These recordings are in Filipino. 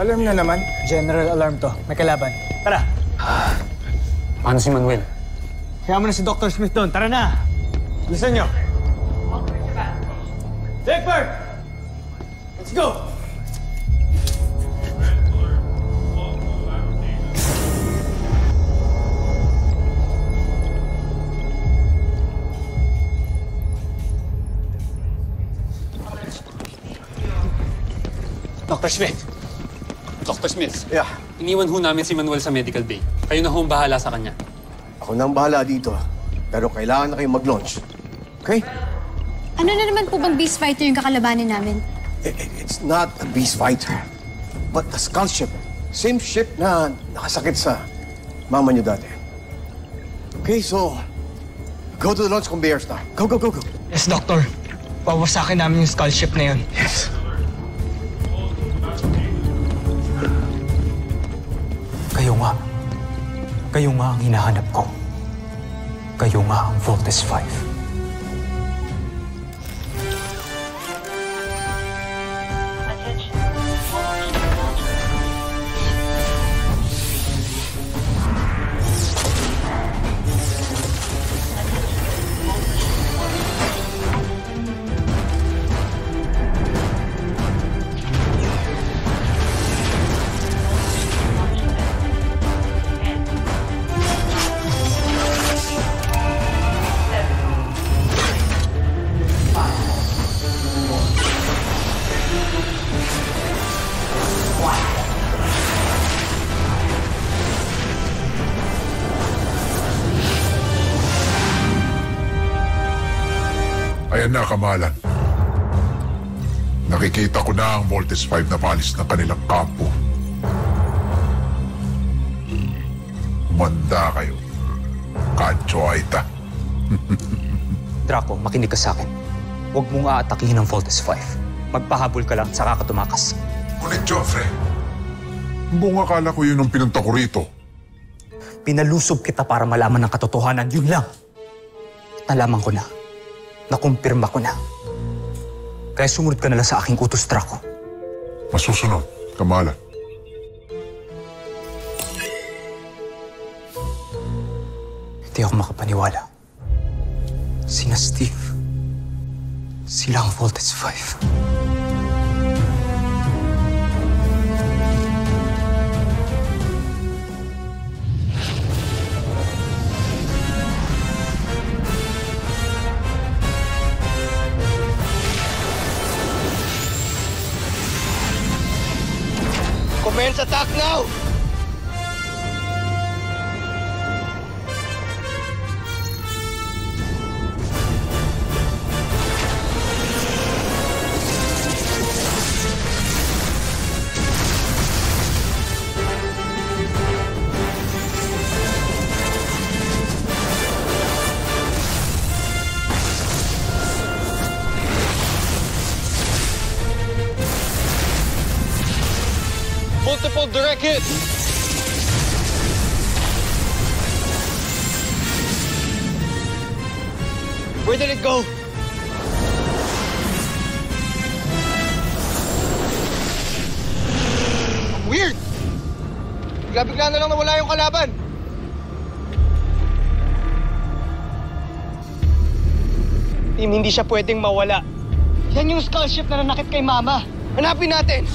Alarm na naman. General alarm to. May kalaban. Tara! Paano si Manuel? Kaya mo na si Dr. Smith doon. Tara na! Listen nyo! Egbert! Let's go! Dr. Smith! Dr. Smith! Yeah. Iniwan ho namin si Manuel sa medical bay. Kayo na ho ang bahala sa kanya. Ako na ang bahala dito. Pero kailangan na kayong mag-launch. Okay? Ano na naman po bang beast fighter yung kakalabanin namin? It's not a beast fighter, but a skull ship. Same ship na nakasakit sa mama niyo dati. Okay, so go to the launch conveyors now. Go, go, go, go. Yes, Doctor. Pawasakin namin yung skull ship na yun. Yes. Kayo nga. Kayo nga ang hinahanap ko. Kayo nga ang Voltes 5. Ayan na, Kamalan. Nakikita ko na ang Voltes 5 na palis ng kanilang kampo. Manda kayo. Kancho Aita. Draco, makinig ka sa akin. Huwag mong aatakihin ang Voltes 5. Magpahabol ka lang, saka ka tumakas. Ngunit, Joffrey, buong akala ko yun ang pinunta ko rito. Pinalusob kita para malaman ng katotohanan, yun lang. Nalaman ko na. Nakumpirma ko na. Kaya sumunod ka na lang sa aking utos, Draco. Masusunod, Kamalan. Hindi ako makapaniwala. Sina Steve. Sila ang Voltes 5. Commence attack now! Multiple direct hits! Where did it go? Weird! Bigla-bigla na lang nawala yung kalaban. Team, hindi siya pwedeng mawala. Yan yung skull ship na nanakit kay Mama. Hanapin natin!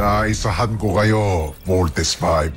Naisahan ko kayo, Voltes 5.